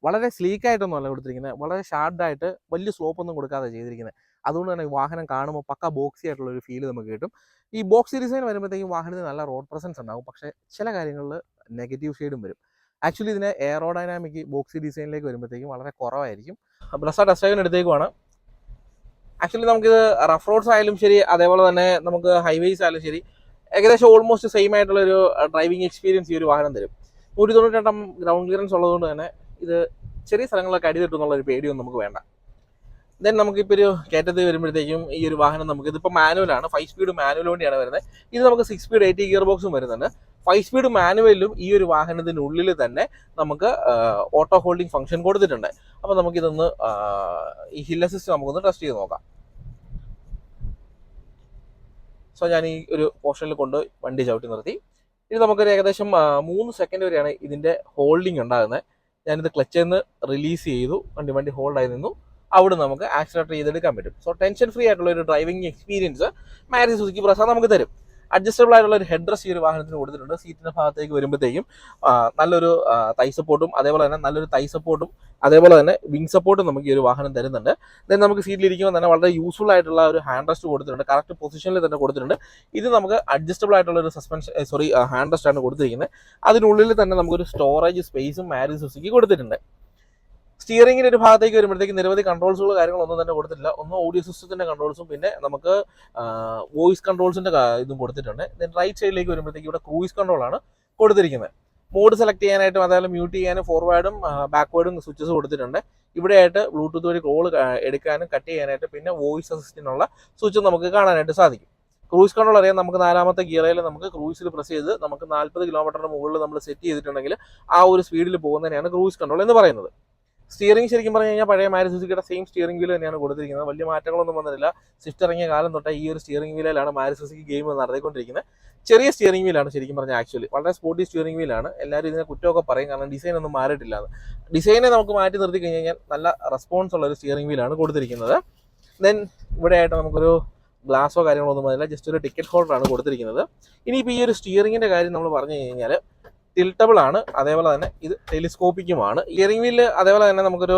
വളരെ സ്ലീക്കായിട്ടൊന്നും അല്ല കൊടുത്തിരിക്കുന്നത്, വളരെ ഷാർഡായിട്ട് വലിയ സ്ലോപ്പൊന്നും കൊടുക്കാതെ ചെയ്തിരിക്കുന്നത്. അതുകൊണ്ട് തന്നെ വാഹനം കാണുമ്പോൾ പക്ക ബോക്സി ആയിട്ടുള്ള ഒരു ഫീൽ നമുക്ക് കിട്ടും. ഈ ബോക്സി ഡിസൈൻ വരുമ്പോഴത്തേക്കും വാഹനത്തിന് നല്ല റോഡ് പ്രസൻസ് ഉണ്ടാകും, പക്ഷേ ചില കാര്യങ്ങളിൽ നെഗറ്റീവ് ഷെയ്ഡും വരും. ആക്ച്വലി ഇതിൻ്റെ എയറോഡൈനാമിക് ബോക്സി ഡിസൈനിലേക്ക് വരുമ്പോഴത്തേക്കും വളരെ കുറവായിരിക്കും. ബ്രസ ടെസ്റ്റ് ഡ്രൈവിന് എടുത്തേക്കുവാണ്. ആക്ച്വലി നമുക്കിത് റഫ് റോഡ്സ് ആയാലും ശരി, അതേപോലെ തന്നെ നമുക്ക് ഹൈവേസ് ആയാലും ശരി, ഏകദേശം ഓൾമോസ്റ്റ് സെയിം ആയിട്ടുള്ളൊരു ഡ്രൈവിംഗ് എക്സ്പീരിയൻസ് ഈ ഒരു വാഹനം തരും. 192 ഗ്രൗണ്ട് ക്ലിയറൻസ് ഉള്ളതുകൊണ്ട് തന്നെ ഇത് ചെറിയ സ്ഥലങ്ങളിലൊക്കെ അടി തട്ടുന്നുള്ളൊരു പേടിയൊന്നും നമുക്ക് വേണ്ട. ദെൻ നമുക്കിപ്പോൾ ഒരു കയറ്റത്തിൽ വരുമ്പോഴത്തേക്കും ഈ ഒരു വാഹനം നമുക്ക് ഇതിപ്പോൾ മാനുവലാണ്, 5 സ്പീഡ് മാനുവൽ വണ്ടിയാണ് വരുന്നത്. ഇത് നമുക്ക് 6 സ്പീഡ് 80 ഗിയർ ബോക്സും വരുന്നുണ്ട്. 5 സ്പീഡ് മാനുവലിലും ഈ ഒരു വാഹനത്തിനുള്ളിൽ തന്നെ നമുക്ക് ഓട്ടോ ഹോൾഡിംഗ് ഫംഗ്ഷൻ കൊടുത്തിട്ടുണ്ട്. അപ്പോൾ നമുക്കിതൊന്ന് ഈ ഹിൽ അസിസ്റ്റ് നമുക്കൊന്ന് ടെസ്റ്റ് ചെയ്ത് നോക്കാം. സോ ഞാൻ ഈ ഒരു പോർഷനിൽ കൊണ്ട് വണ്ടി ചവിട്ടി നിർത്തി. ഇത് നമുക്കൊരു ഏകദേശം 3 സെക്കൻഡ് വരെയാണ് ഇതിൻ്റെ ഹോൾഡിംഗ് ഉണ്ടാകുന്നത്. ഞാനിത് ക്ലച്ചിൽ നിന്ന് റിലീസ് ചെയ്തു, വണ്ടി ഹോൾഡായി നിന്നു. അവിടെ നമുക്ക് ആക്സിലേറ്റർ ചെയ്തെടുക്കാൻ പറ്റും. സോ ടെൻഷൻ ഫ്രീ ആയിട്ടുള്ള ഒരു driving experience Maruti Suzuki Brezza നമുക്ക് തരും. അഡ്ജസ്റ്റബിൾ ആയിട്ടുള്ള ഒരു ഹെഡ് റെസ്റ്റ് ഈ ഒരു വാഹനത്തിന് കൊടുത്തിട്ടുണ്ട്. സീറ്റിന്റെ ഭാഗത്തേക്ക് വരുമ്പോഴത്തേക്കും നല്ലൊരു തൈ സപ്പോർട്ടും അതേപോലെ തന്നെ വിങ് സപ്പോർട്ടും നമുക്ക് ഈ ഒരു വാഹനം തരുന്നുണ്ട്. ദെൻ നമുക്ക് സീറ്റിലിരിക്കുമ്പോൾ തന്നെ വളരെ യൂസ്ഫുൾ ആയിട്ടുള്ള ഒരു ഹാൻഡ് റെസ്റ്റ് കൊടുത്തിട്ടുണ്ട്. കറക്റ്റ് പൊസിഷനിൽ തന്നെ കൊടുത്തിട്ടുണ്ട്. ഇത് നമുക്ക് അഡ്ജസ്റ്റബിൾ ആയിട്ടുള്ള ഒരു ഹാൻഡ് റെസ്റ്റ് ആണ് കൊടുത്തിരിക്കുന്നത്. അതിനുള്ളിൽ തന്നെ നമുക്കൊരു സ്റ്റോറേജ് സ്പേസും മാരുതി സുസുക്കി കൊടുത്തിട്ടുണ്ട്. സ്റ്റിയറിംഗിന്റെ ഒരു ഭാഗത്തേക്ക് വരുമ്പോഴത്തേക്ക് നിരവധി കൺട്രോൾസുകൾ കാര്യങ്ങളൊന്നും തന്നെ കൊടുത്തിട്ടില്ല. ഒന്ന് ഓഡിയോ സിസ്റ്റത്തിന്റെ കൺട്രോൾസും പിന്നെ നമുക്ക് വോയിസ് കൺട്രോൾസിന്റെ ഇതും കൊടുത്തിട്ടുണ്ട്. ദെൻ റൈറ്റ് സൈഡിലേക്ക് വരുമ്പോഴത്തേക്ക് ഇവിടെ ക്രൂയിസ് കൺട്രോൾ ആണ് കൊടുത്തിരിക്കുന്നത്. മോഡ് സെലക്ട് ചെയ്യാനായിട്ടും അതേപോലെ മ്യൂട്ട് ചെയ്യാനും ഫോർവേഡും ബാക്ക്വേർഡും സ്വിച്ചസ് കൊടുത്തിട്ടുണ്ട്. ഇവിടെയായിട്ട് ബ്ലൂടൂത്ത് വഴി കോൾ എടുക്കാനും കട്ട് ചെയ്യാനായിട്ട് പിന്നെ വോയിസ് അസിസ്റ്റിനുള്ള സ്വിച്ച് നമുക്ക് കാണാനായിട്ട് സാധിക്കും. ക്രൂയിസ് കൺട്രോൾ അറിയാം, നമുക്ക് 4ാമത്തെ ഗിയറിൽ നമുക്ക് ക്രൂയിസിൽ പ്രസ് ചെയ്ത് നമുക്ക് 40 കിലോമീറ്ററിന് മുകളിൽ നമ്മൾ സെറ്റ് ചെയ്തിട്ടുണ്ടെങ്കിൽ ആ ഒരു സ്പീഡിൽ പോകുന്നതിനാണ് ക്രൂയിസ് കൺട്രോൾ എന്ന് പറയുന്നത്. സ്റ്റിയറിംഗ് ശരിക്കും പറഞ്ഞു കഴിഞ്ഞാൽ പഴയ മാരുതി സുസുക്കിയുടെ സെയിം സ്റ്റിയറിംഗ് വീൽ തന്നെയാണ് കൊടുത്തിരിക്കുന്നത്. വലിയ മാറ്റങ്ങളൊന്നും വന്നിട്ടില്ല. സ്വിഫ്റ്റ് ഇറങ്ങിയ കാലം തൊട്ടേ ഈ ഒരു സ്റ്റിയറിംഗ് വീലിലാണ് മാരുതി സുസുക്കി ഗെയിം നടത്തിക്കൊണ്ടിരിക്കുന്നത്. ചെറിയ സ്റ്റിയറിംഗ് വീലാണ് ശരിക്കും പറഞ്ഞാൽ. ആക്ച്വലി വളരെ സ്പോർട്ടി സ്റ്റിയറിംഗ് വീലാണ്. എല്ലാവരും ഇതിനെ കുറ്റമൊക്കെ പറയും, കാരണം ഡിസൈൻ ഒന്നും മാറിയിട്ടില്ല. ഡിസൈനെ നമുക്ക് മാറ്റി നിർത്തി കഴിഞ്ഞാൽ നല്ല റെസ്പോൺസ് ഉള്ള ഒരു സ്റ്റിയറിംഗ് വീലാണ് കൊടുത്തിരിക്കുന്നത്. ദെൻ ഇവിടെ ആയിട്ട് നമുക്കൊരു ഗ്ലാസോ കാര്യങ്ങളോ ഒന്നും വന്നില്ല, ജസ്റ്റ് ഒരു ടിക്കറ്റ് ഹോൾഡറാണ് കൊടുത്തിരിക്കുന്നത്. ഇനിയിപ്പോൾ ഈ ഒരു സ്റ്റിയറിംഗിന്റെ കാര്യം നമ്മൾ പറഞ്ഞു കഴിഞ്ഞാൽ ടിൽട്ടബിൾ ആണ്, അതേപോലെ തന്നെ ഇത് ടെലിസ്കോപ്പിക്കുമാണ്. സ്റ്റിയറിംഗ് വീല് അതേപോലെ തന്നെ നമുക്കൊരു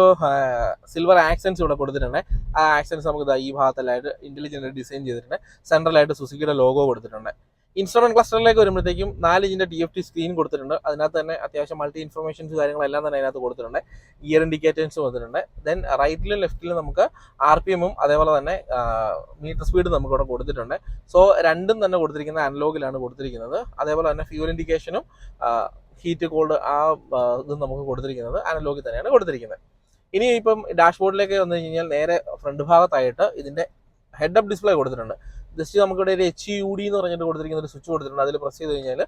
സിൽവർ ആക്സൻസ് ഇവിടെ കൊടുത്തിട്ടുണ്ട്. ആ ആക്സൻസ് നമുക്ക് ഈ ഭാഗത്തെല്ലായിട്ട് ഇന്റലിജന്റ് ഡിസൈൻ ചെയ്തിട്ടുണ്ട്. സെൻട്രലായിട്ട് സുസുക്കിയുടെ ലോഗോ കൊടുത്തിട്ടുണ്ട്. ഇൻസ്ട്രുമെന്റ് ക്ലസ്റ്ററിലേക്ക് വരുമ്പോഴത്തേക്കും 4 ഇഞ്ചിന്റെ TFT സ്ക്രീൻ കൊടുത്തിട്ടുണ്ട്. അതിനകത്ത് തന്നെ അത്യാവശ്യം മൾട്ടി ഇൻഫർമേഷൻസ് കാര്യങ്ങളെല്ലാം തന്നെ അതിനകത്ത് കൊടുത്തിട്ടുണ്ട്. ഗിയർ ഇൻഡിക്കേറ്റേഴ്സ് കൊടുത്തിട്ടുണ്ട്. ദെൻ റൈറ്റിലും ലെഫ്റ്റിലും നമുക്ക് RPM അതേപോലെ തന്നെ മീറ്റർ സ്പീഡ് നമുക്ക് ഇവിടെ കൊടുത്തിട്ടുണ്ട്. സോ രണ്ടും തന്നെ കൊടുത്തിരിക്കുന്നത് അനലോഗിലാണ് കൊടുത്തിരിക്കുന്നത്. അതേപോലെ തന്നെ ഫ്യൂൽ ഇൻഡിക്കേഷനും ഹീറ്റ് കോൾഡ് ഇതും നമുക്ക് കൊടുത്തിരിക്കുന്നത് അനലോഗിൽ തന്നെയാണ് കൊടുത്തിരിക്കുന്നത്. ഇനി ഇപ്പം ഡാഷ്ബോർഡിലേക്ക് വന്നു കഴിഞ്ഞാൽ നേരെ ഫ്രണ്ട് ഭാഗത്തായിട്ട് ഇതിന്റെ ഹെഡ് അപ്പ് ഡിസ്പ്ലേ കൊടുത്തിട്ടുണ്ട്. ജസ്റ്റ് നമുക്കിവിടെ ഒരു HUD എന്ന് പറഞ്ഞിട്ട് കൊടുത്തിരിക്കുന്ന ഒരു സ്വിച്ച് കൊടുത്തിട്ടുണ്ട്. അതിൽ പ്രസ് ചെയ്ത് കഴിഞ്ഞാൽ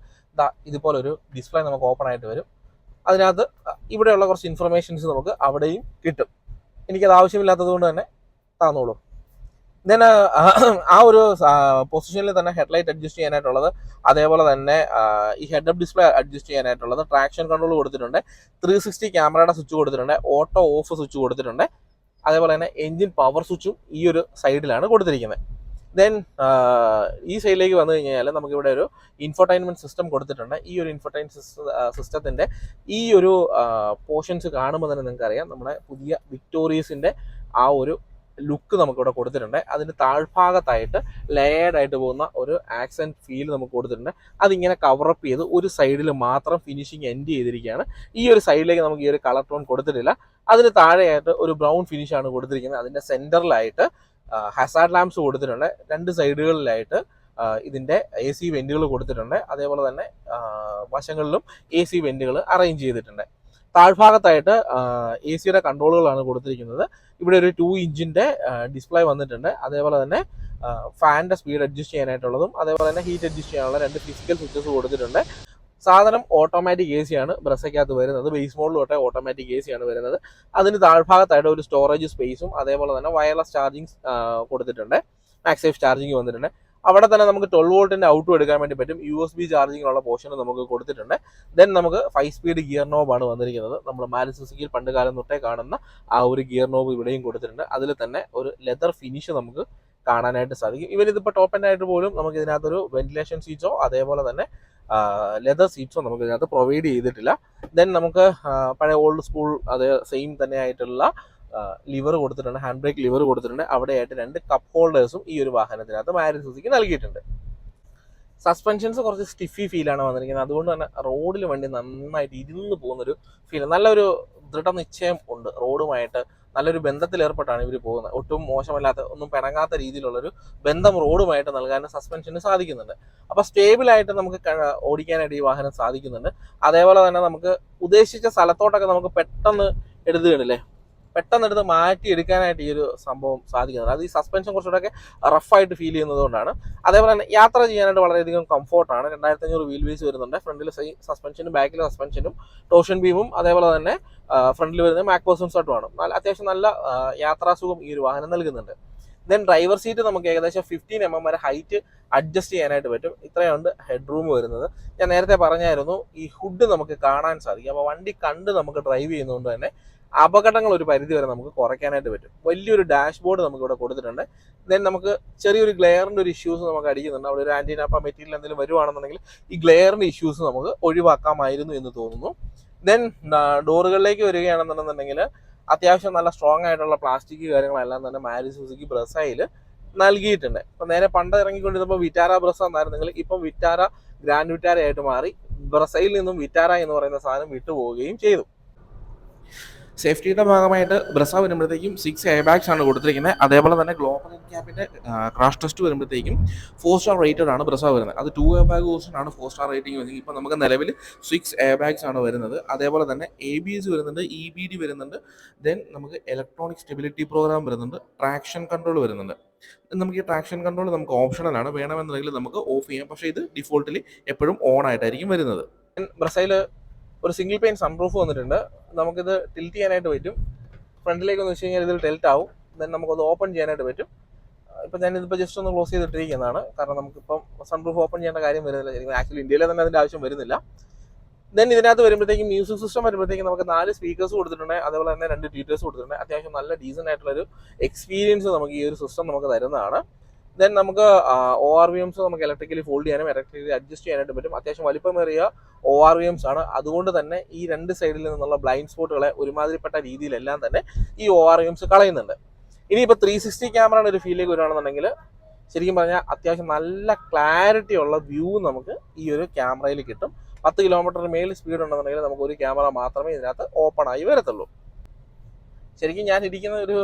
ഇതുപോലെ ഒരു ഡിസ്പ്ലേ നമുക്ക് ഓപ്പൺ ആയിട്ട് വരും. അതിനകത്ത് ഇവിടെയുള്ള കുറച്ച് ഇൻഫർമേഷൻസ് നമുക്ക് അവിടെയും കിട്ടും. എനിക്കത് ആവശ്യമില്ലാത്തത് കൊണ്ട് തന്നെ തന്നോളൂ. ദെൻ ആ ഒരു പൊസിഷനിൽ തന്നെ ഹെഡ്ലൈറ്റ് അഡ്ജസ്റ്റ് ചെയ്യാനായിട്ടുള്ളത്, അതേപോലെ തന്നെ ഈ ഹെഡ് അപ്പ് ഡിസ്പ്ലേ അഡ്ജസ്റ്റ് ചെയ്യാനായിട്ടുള്ളത്, ട്രാക്ഷൻ കൺട്രോൾ കൊടുത്തിട്ടുണ്ട്, 360 ക്യാമറയുടെ സ്വിച്ച് കൊടുത്തിട്ടുണ്ട്, ഓട്ടോ ഓഫ് സ്വിച്ച് കൊടുത്തിട്ടുണ്ട്, അതേപോലെ തന്നെ എൻജിൻ പവർ സ്വിച്ചും ഈ ഒരു സൈഡിലാണ് കൊടുത്തിരിക്കുന്നത്. ദെൻ ഈ സൈഡിലേക്ക് വന്നു കഴിഞ്ഞാൽ നമുക്കിവിടെ ഒരു ഇൻഫോർടൈൻമെന്റ് സിസ്റ്റം കൊടുത്തിട്ടുണ്ട്. ഈ ഒരു സിസ്റ്റത്തിന്റെ ഈ ഒരു പോർഷൻസ് കാണുമ്പോൾ തന്നെ നിങ്ങൾക്ക് അറിയാം നമ്മുടെ പുതിയ വിക്ടോറിയസിന്റെ ആ ഒരു ലുക്ക് നമുക്കിവിടെ കൊടുത്തിട്ടുണ്ട്. അതിന്റെ താഴ്ഭാഗത്തായിട്ട് ലെയേർഡ് ആയിട്ട് പോകുന്ന ഒരു ആക്സെന്റ് ഫീൽ നമുക്ക് കൊടുത്തിട്ടുണ്ട്. അതിങ്ങനെ കവറപ്പ് ചെയ്ത് ഒരു സൈഡിൽ മാത്രം ഫിനിഷിങ് എൻഡ് ചെയ്തിരിക്കുകയാണ്. ഈ ഒരു സൈഡിലേക്ക് നമുക്ക് ഈ ഒരു കളർ ടോൺ കൊടുത്തിട്ടില്ല. അതിന് താഴെയായിട്ട് ഒരു ബ്രൗൺ ഫിനിഷ് ആണ് കൊടുത്തിരിക്കുന്നത്. അതിന്റെ സെന്ററിലായിട്ട് ഹസാർഡ് ലാംപ്സ് കൊടുത്തിട്ടുണ്ട്. 2 സൈഡുകളിലായിട്ട് ഇതിന്റെ AC വെന്റുകൾ കൊടുത്തിട്ടുണ്ട്. അതേപോലെ തന്നെ വശങ്ങളിലും AC വെന്റുകൾ അറേഞ്ച് ചെയ്തിട്ടുണ്ട്. താഴ്ഭാഗത്തായിട്ട് AC കൺട്രോളുകളാണ് കൊടുത്തിരിക്കുന്നത്. ഇവിടെ ഒരു 2 ഇഞ്ചിന്റെ ഡിസ്പ്ലേ വന്നിട്ടുണ്ട്. അതേപോലെ തന്നെ ഫാനിന്റെ സ്പീഡ് അഡ്ജസ്റ്റ് ചെയ്യാനായിട്ടുള്ളതും അതേപോലെ തന്നെ ഹീറ്റ് അഡ്ജസ്റ്റ് ചെയ്യാനുള്ള 2 ഫിസിക്കൽ സ്വിച്ചസ് കൊടുത്തിട്ടുണ്ട്. സാധനം ഓട്ടോമാറ്റിക് AC ആണ് ബ്രസയ്ക്കകത്ത് വരുന്നത്. ബേസ് മോഡൽ തൊട്ടേ ഓട്ടോമാറ്റിക് AC ആണ് വരുന്നത്. അതിന് താഴ്ഭാഗത്തായിട്ട് ഒരു സ്റ്റോറേജ് സ്പേസും അതേപോലെ തന്നെ വയർലെസ് ചാർജിങ് കൊടുത്തിട്ടുണ്ട്. മാക്സേഫ് ചാർജിങ് വന്നിട്ടുണ്ട്. അവിടെ തന്നെ നമുക്ക് 12 വോൾട്ടിന്റെ ഔട്ടും എടുക്കാൻ വേണ്ടി പറ്റും. USB ചാർജിങ്ങിനുള്ള പോർഷൻ നമുക്ക് കൊടുത്തിട്ടുണ്ട്. ദെൻ നമുക്ക് 5 സ്പീഡ് ഗിയർ നോബാണ് വന്നിരിക്കുന്നത്. നമ്മൾ മാരുതി സുസുക്കിയിൽ പണ്ട് കാലം തൊട്ടേ കാണുന്ന ആ ഒരു ഗിയർ നോബ് ഇവിടെയും കൊടുത്തിട്ടുണ്ട്. അതിൽ തന്നെ ഒരു ലെതർ ഫിനിഷ് നമുക്ക് കാണാനായിട്ട് സാധിക്കും. ഇവരിതിപ്പോൾ ടോപ്പ് എൻഡ് ആയിട്ട് പോലും നമുക്ക് ഇതിനകത്തൊരു വെന്റിലേഷൻ സീറ്റ്സോ അതേപോലെ തന്നെ ലെതർ സീറ്റ്സോ നമുക്ക് ഇതിനകത്ത് പ്രൊവൈഡ് ചെയ്തിട്ടില്ല. ദെൻ നമുക്ക് പഴയ ഓൾഡ് സ്കൂൾ അതേ സെയിം തന്നെ ആയിട്ടുള്ള ലിവർ കൊടുത്തിട്ടുണ്ട്, ഹാൻഡ് ബ്രേക്ക് ലിവർ കൊടുത്തിട്ടുണ്ട്. അവിടെയായിട്ട് 2 കപ്പ് ഹോൾഡേഴ്സും ഈ ഒരു വാഹനത്തിനകത്ത് മാരുതി സുസുക്കി നൽകിയിട്ടുണ്ട്. സസ്പെൻഷൻസ് കുറച്ച് സ്റ്റിഫി ഫീലാണ് വന്നിരിക്കുന്നത്. അതുകൊണ്ട് തന്നെ റോഡിൽ വണ്ടി നന്നായിട്ട് ഇരുന്ന് പോകുന്നൊരു ഫീൽ, നല്ലൊരു ദൃഢനിശ്ചയം ഉണ്ട്. റോഡുമായിട്ട് നല്ലൊരു ബന്ധത്തിൽ ഏർപ്പെട്ടാണ് ഇവർ പോകുന്നത്. ഒട്ടും മോശമല്ലാത്ത ഒന്നും പിണങ്ങാത്ത രീതിയിലുള്ളൊരു ബന്ധം റോഡുമായിട്ട് നൽകാൻ സസ്പെൻഷന് സാധിക്കുന്നുണ്ട്. അപ്പോൾ സ്റ്റേബിളായിട്ട് നമുക്ക് ഓടിക്കാനായിട്ട് ഈ വാഹനം സാധിക്കുന്നുണ്ട്. അതേപോലെ തന്നെ നമുക്ക് ഉദ്ദേശിച്ച സ്ഥലത്തോട്ടൊക്കെ നമുക്ക് പെട്ടെന്ന് പെട്ടെന്ന് മാറ്റി എടുക്കാനായിട്ട് ഈ ഒരു സംഭവം സാധിക്കുന്നുണ്ട്. അത് ഈ സസ്പെൻഷൻ കുറച്ചുകൂടെയൊക്കെ റഫായിട്ട് ഫീൽ ചെയ്യുന്നതുകൊണ്ടാണ്. അതേപോലെ തന്നെ യാത്ര ചെയ്യാനായിട്ട് വളരെയധികം കംഫോർട്ടാണ്. 2500 വീൽ ബേസ് വരുന്നുണ്ട്. ഫ്രണ്ടിൽ സസ്പെൻഷനും ബാക്കിലെ സസ്പെൻഷനും ടോർഷൻ ബീമും അതേപോലെ തന്നെ ഫ്രണ്ടിൽ വരുന്ന മാക് പേഴ്സൺ സെറ്റുമാണ്. അത്യാവശ്യം നല്ല യാത്രാസുഖം ഈ ഒരു വാഹനം നൽകുന്നുണ്ട്. ദെൻ ഡ്രൈവർ സീറ്റ് നമുക്ക് ഏകദേശം 15 mm വരെ ഹൈറ്റ് അഡ്ജസ്റ്റ് ചെയ്യാനായിട്ട് പറ്റും. ഇത്രയുണ്ട് ഹെഡ് റൂം വരുന്നത്. ഞാൻ നേരത്തെ പറഞ്ഞായിരുന്നു ഈ ഹുഡ് നമുക്ക് കാണാൻ സാധിക്കും. അപ്പോൾ വണ്ടി കണ്ട് നമുക്ക് ഡ്രൈവ് ചെയ്യുന്നതുകൊണ്ട് തന്നെ അപകടങ്ങൾ ഒരു പരിധി വരെ നമുക്ക് കുറയ്ക്കാനായിട്ട് പറ്റും. വലിയൊരു ഡാഷ്ബോർഡ് നമുക്ക് ഇവിടെ കൊടുത്തിട്ടുണ്ട്. ദെൻ നമുക്ക് ചെറിയൊരു ഗ്ലെയറിൻ്റെ ഒരു ഇഷ്യൂസ് നമുക്ക് അടിക്കുന്നുണ്ട്. അവിടെ ഒരു ആൻറ്റിനാപ്പ മെറ്റീരിയൽ എന്തെങ്കിലും വരുവാണെന്നുണ്ടെങ്കിൽ ഈ ഗ്ലെയറിൻ്റെ ഇഷ്യൂസ് നമുക്ക് ഒഴിവാക്കാമായിരുന്നു എന്ന് തോന്നുന്നു. ദെൻ ഡോറുകളിലേക്ക് വരികയാണെന്നുണ്ടെന്നുണ്ടെങ്കിൽ അത്യാവശ്യം നല്ല സ്ട്രോങ് ആയിട്ടുള്ള പ്ലാസ്റ്റിക് കാര്യങ്ങളെല്ലാം തന്നെ മാരുതി സുസുക്കി ബ്രസയിൽ നൽകിയിട്ടുണ്ട്. ഇപ്പം നേരെ പണ്ട് ഇറങ്ങിക്കൊണ്ടിരുന്നപ്പോൾ വിറ്റാര ബ്രസ എന്നായിരുന്നെങ്കിൽ ഇപ്പം വിറ്റാര ഗ്രാൻഡ് വിറ്റാര ആയിട്ട് മാറി. ബ്രസയിൽ നിന്നും വിറ്റാര എന്ന് പറയുന്ന സാധനം വിട്ടുപോവുകയും ചെയ്തു. സേഫ്റ്റിയുടെ ഭാഗമായിട്ട് ബ്രസ വരുമ്പോഴത്തേക്കും 6 എയർ ബാഗ്സ് ആണ് കൊടുത്തിരിക്കുന്നത്. അതേപോലെ തന്നെ ഗ്ലോബൽ ക്യാപ്പിന്റെ ക്രാഷ് ടെസ്റ്റ് വരുമ്പോഴത്തേക്കും 4 സ്റ്റാർ റേറ്റഡ് ആണ് ബ്രസ വരുന്നത്. അത് 2 എയർ ബാഗ് വേർഷനാണ് 4 സ്റ്റാർ റേറ്റിംഗ് വരുന്നത്. ഇപ്പം നമുക്ക് നിലവിൽ 6 എയർ ബാഗ്സ് ആണ് വരുന്നത്. അതേപോലെ തന്നെ ABS വരുന്നുണ്ട്, EBD വരുന്നുണ്ട്. ദെൻ നമുക്ക് ഇലക്ട്രോണിക് സ്റ്റെബിലിറ്റി പ്രോഗ്രാം വരുന്നുണ്ട്, ട്രാക്ഷൻ കൺട്രോൾ വരുന്നുണ്ട്. നമുക്ക് ഈ ട്രാക്ഷൻ കൺട്രോൾ നമുക്ക് ഓപ്ഷണലാണ്, വേണമെന്നുണ്ടെങ്കിൽ നമുക്ക് ഓഫ് ചെയ്യാം. പക്ഷേ ഇത് ഡിഫോൾട്ടിൽ എപ്പോഴും ഓൺ ആയിട്ടായിരിക്കും വരുന്നത്. ബ്രസയിൽ ഒരു സിംഗിൾ പെയിൻ സൺറൂഫ് വന്നിട്ടുണ്ട്. നമുക്കിത് ടിൽറ്റ് ചെയ്യാനായിട്ട് പറ്റും. ഫ്രണ്ടിലേക്ക് ഒന്ന് വെച്ച് കഴിഞ്ഞാൽ ഇതിൽ ടെൽറ്റ് ആവും. ദെൻ നമുക്കൊന്ന് ഓപ്പൺ ചെയ്യാനായിട്ട് പറ്റും. ഇപ്പം ഞാനിതിപ്പോൾ ജസ്റ്റ് ഒന്ന് ക്ലോസ് ചെയ്തിട്ടിരിക്കുന്നതാണ്. കാരണം നമുക്കിപ്പം സൺറൂഫ് ഓപ്പൺ ചെയ്യേണ്ട കാര്യം വരുന്നില്ല. ശരിക്കും ആക്ച്വലി ഇന്ത്യയിലെ തന്നെ അതിൻ്റെ ആവശ്യം വരുന്നില്ല. ദെൻ ഇതിനകത്ത് വരുമ്പോഴത്തേക്കും മ്യൂസിക് സിസ്റ്റം വരുമ്പോഴത്തേക്കും നമുക്ക് 4 സ്പീക്കേഴ്സ് കൊടുത്തിട്ടുണ്ട്. അതേപോലെ തന്നെ 2 ട്വീറ്റേഴ്സ് കൊടുത്തിട്ടുണ്ട്. അത്യാവശ്യം നല്ല ഡീസൻ്റ് ആയിട്ടുള്ളൊരു എക്സ്പീരിയൻസ് നമുക്ക് ഈ ഒരു സിസ്റ്റം നമുക്ക് തരുന്നതാണ്. ദെൻ നമുക്ക് ORVMs നമുക്ക് ഇലക്ട്രിക്കലി ഫോൾഡ് ചെയ്യാനും ഇലക്ട്രിക്കലി അഡ്ജസ്റ്റ് ചെയ്യാനായിട്ട് പറ്റും. അത്യാവശ്യം വലിപ്പമേറിയ ORVMs ആണ്. അതുകൊണ്ട് തന്നെ ഈ 2 സൈഡിൽ നിന്നുള്ള ബ്ലൈൻഡ് സ്പോട്ടുകളെ ഒരുമാതിരിപ്പെട്ട രീതിയിലെല്ലാം തന്നെ ഈ ORVMs കളയുന്നുണ്ട്. ഇനിയിപ്പോൾ 360 ക്യാമറയുടെ ഒരു ഫീലിലേക്ക് വരികയാണെന്നുണ്ടെങ്കിൽ ശരിക്കും പറഞ്ഞാൽ അത്യാവശ്യം നല്ല ക്ലാരിറ്റി ഉള്ള വ്യൂ നമുക്ക് ഈ ഒരു ക്യാമറയിൽ കിട്ടും. 10 കിലോമീറ്റർ മേൽ സ്പീഡ് ഉണ്ടെന്നുണ്ടെങ്കിൽ നമുക്ക് ഒരു ക്യാമറ മാത്രമേ ഇതിനകത്ത് ഓപ്പൺ ആയി വരത്തുള്ളൂ. ശരിക്കും ഞാൻ ഇരിക്കുന്ന ഒരു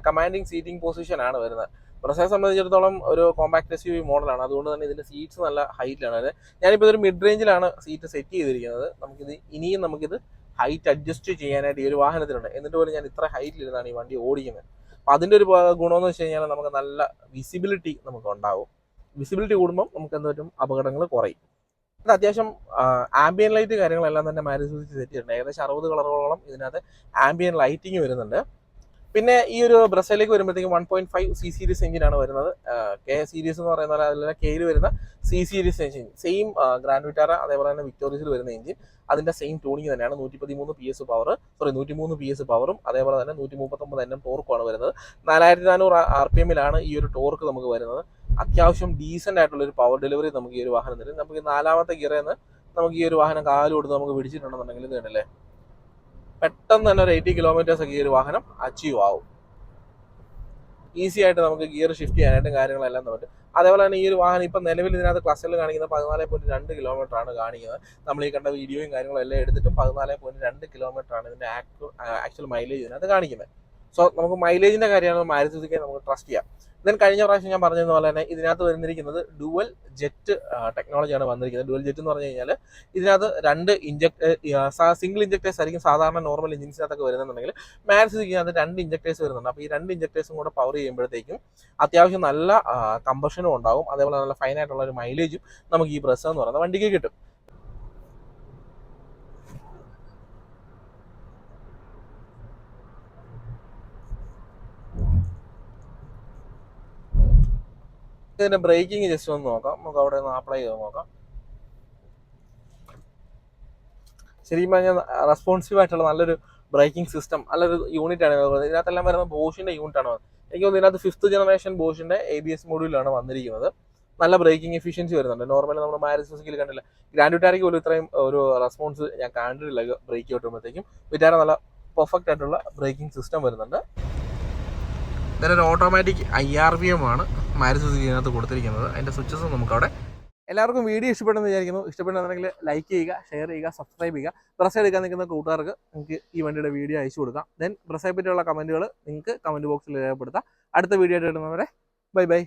കമാൻഡിങ് സീറ്റിംഗ് പൊസിഷനാണ് വരുന്നത്. ബ്രസയെ സംബന്ധിച്ചിടത്തോളം ഒരു കോമ്പാക്ട് SUV മോഡലാണ്. അതുകൊണ്ട് തന്നെ ഇതിൻ്റെ സീറ്റ്സ് നല്ല ഹൈറ്റിലാണ്. അതായത് ഞാനിപ്പോൾ ഇതൊരു മിഡ് റേഞ്ചിലാണ് സീറ്റ് സെറ്റ് ചെയ്തിരിക്കുന്നത്. ഇനിയും നമുക്കിത് ഹൈറ്റ് അഡ്ജസ്റ്റ് ചെയ്യാനായിട്ട് ഈ ഒരു വാഹനത്തിലുണ്ട്. എന്നിട്ട് പോലും ഞാൻ ഇത്ര ഹൈറ്റിലിരുന്നാണ് ഈ വണ്ടി ഓടിക്കുന്നത്. അപ്പോൾ അതിൻ്റെ ഒരു ഗുണമെന്ന് വെച്ച് കഴിഞ്ഞാൽ നമുക്ക് നല്ല വിസിബിലിറ്റി നമുക്ക് ഉണ്ടാവും. വിസിബിലിറ്റി കൂടുമ്പം നമുക്ക് എന്ത് പറ്റും, അപകടങ്ങൾ കുറയും. അത് അത്യാവശ്യം ആംബിയൻ ലൈറ്റ് കാര്യങ്ങളെല്ലാം തന്നെ മാരുതി സുസുക്കി സെറ്റ് ചെയ്തിട്ടുണ്ട്. ഏകദേശം 60 കളറുകളോളം ഇതിനകത്ത് ആംബിയൻ ലൈറ്റിങ് വരുന്നുണ്ട്. പിന്നെ ഈ ഒരു ബ്രസയിലേക്ക് വരുമ്പോഴത്തേക്കും 1.5 C സീരീസ് എഞ്ചിനാണ് വരുന്നത്. K സീരീസ് എന്ന് പറയുന്ന പോലെ അതിൽ കെയിൽ വരുന്ന C series engine, same grand Vitara അതേപോലെ തന്നെ വിക്ടോറിയസിൽ വരുന്ന എഞ്ചിൻ, അതിൻ്റെ സെയിം ട്യൂണിങ് തന്നെയാണ്. 113 PS പവറും അതേപോലെ തന്നെ 139 Nm ടോർക്കുമാണ് വരുന്നത്. 4400 RPM ഈ ഒരു ടോർക്ക് നമുക്ക് വരുന്നത്. അത്യാവശ്യം ഡീസൻ്റ് ആയിട്ടുള്ളൊരു പവർ ഡെലിവറി നമുക്ക് ഈ ഒരു വാഹനം തരും. നമുക്ക് 4ാമത്തെ ഗിയറിൽ നിന്ന് നമുക്ക് ഈ ഒരു വാഹനം കാല് കൊടുത്ത് നമുക്ക് പിടിച്ചിട്ടുണ്ടെന്നുണ്ടെങ്കിൽ ഇത് കണ്ടില്ലേ, പെട്ടെന്ന് തന്നെ ഒരു 80 കിലോമീറ്റേഴ്സ് ഒക്കെ ഈ ഒരു വാഹനം അച്ചീവ് ആവും. ഈസി ആയിട്ട് നമുക്ക് ഗിയർ ഷിഫ്റ്റ് ചെയ്യാനായിട്ടും കാര്യങ്ങളെല്ലാം പറ്റും. അതേപോലെ തന്നെ ഈ ഒരു വാഹനം ഇപ്പം നിലവിൽ ഇതിനകത്ത് ക്ലസ്റ്ററിൽ കാണിക്കുന്നത് 14.2 കിലോമീറ്റർ ആണ് കാണിക്കുന്നത്. നമ്മൾ ഈ കണ്ട വീഡിയോയും കാര്യങ്ങളും എല്ലാം എടുത്തിട്ടും 14.2 കിലോമീറ്റർ ആണ് ഇതിൻ്റെ ആക്ച്വൽ മൈലേജ് ഇതിനകത്ത് കാണിക്കുന്നത്. സോ നമുക്ക് മൈലേജിൻ്റെ കാര്യമാണ് മാരുതി സുസുക്കി നമുക്ക് ട്രസ്റ്റ് ചെയ്യാം. ദെൻ കഴിഞ്ഞ പ്രാവശ്യം ഞാൻ പറഞ്ഞതുപോലെ തന്നെ ഇതിനകത്ത് വന്നിരിക്കുന്നത് ഡുവൽ ജെറ്റ് ടെക്നോളജിയാണ് വന്നിരിക്കുന്നത്. ഡുവൽ ജെറ്റ് എന്ന് പറഞ്ഞു കഴിഞ്ഞാൽ ഇതിനകത്ത് 2 സിംഗിൾ ഇഞ്ചക്ടേഴ്സ് ആയിരിക്കും സാധാരണ നോർമൽ എഞ്ചിൻസിനകത്തൊക്കെ വരുന്നുണ്ടെങ്കിൽ മാരുതി സുസുക്കിനകത്ത് 2 ഇഞ്ചക്ടേഴ്സ് വരുന്നുണ്ട്. അപ്പോൾ ഈ 2 ഇഞ്ചക്ടേഴ്സും കൂടെ പവർ ചെയ്യുമ്പോഴത്തേക്കും അത്യാവശ്യം നല്ല കമ്പഷനും ഉണ്ടാകും. അതേപോലെ നല്ല ഫൈനായിട്ടുള്ള ഒരു മൈലേജും നമുക്ക് ഈ ബ്രസ എന്ന് പറയുന്ന വണ്ടിക്ക് കിട്ടും. ഇതിന്റെ ബ്രേക്കിംഗ് ജസ്റ്റ് ഒന്ന് നോക്കാം. നമുക്ക് അവിടെ ഒന്ന് അപ്ലൈ ചെയ്ത് നോക്കാം. ശരിക്കും പറഞ്ഞാൽ റെസ്പോൺസീവ് ആയിട്ടുള്ള നല്ലൊരു ബ്രേക്കിംഗ് സിസ്റ്റം, നല്ലൊരു യൂണിറ്റ് ആണ് ഇതിനകത്തെല്ലാം വരുന്നത്. ബോഷിന്റെ യൂണിറ്റ് ആണ്. എനിക്ക് തോന്നുന്നു ഇതിനകത്ത് 5th ജനറേഷൻ ബോഷിന്റെ ABS മോഡ്യൂളാണ് വന്നിരിക്കുന്നത്. നല്ല ബ്രേക്കിംഗ് എഫിഷ്യൻസി വരുന്നുണ്ട്. നോർമലി നമ്മൾ മാരുതി സുസുക്കിയിൽ കണ്ടില്ല, ഗ്രാൻഡ് വിറ്റാരയ്ക്ക് പോലും ഇത്രയും ഒരു റെസ്പോൺസ് ഞാൻ കണ്ടിട്ടില്ല. ബ്രേക്ക് കിട്ടുമ്പോഴത്തേക്കും വിറ്റാര നല്ല പെർഫെക്റ്റ് ആയിട്ടുള്ള ബ്രേക്കിംഗ് സിസ്റ്റം വരുന്നുണ്ട്. ഇതിനൊരു ഓട്ടോമാറ്റിക് IRVM ആണ് മാരുതി സുസുക്കി ഇതിനകത്ത് കൊടുത്തിരിക്കുന്നത്. അതിൻ്റെ സ്വിച്ചസ് നമുക്കവിടെ. എല്ലാവർക്കും വീഡിയോ ഇഷ്ടപ്പെടുമെന്ന് വിചാരിക്കുന്നു. ഇഷ്ടപ്പെടുന്നുണ്ടെങ്കിൽ ലൈക്ക് ചെയ്യുക, ഷെയർ ചെയ്യുക, സബ്സ്ക്രൈബ് ചെയ്യുക. ബ്രസ എടുക്കാൻ നിൽക്കുന്ന കൂട്ടുകാർക്ക് നിങ്ങൾക്ക് ഈ വണ്ടിയുടെ വീഡിയോ അയച്ചു കൊടുക്കാം. ദെൻ ബ്രസയെ പറ്റിയുള്ള കമൻറ്റുകൾ നിങ്ങൾക്ക് കമൻറ്റ് ബോക്സിൽ രേഖപ്പെടുത്താം. അടുത്ത വീഡിയോ ആയിട്ട് ഇടുന്നവരെ ബൈ ബൈ.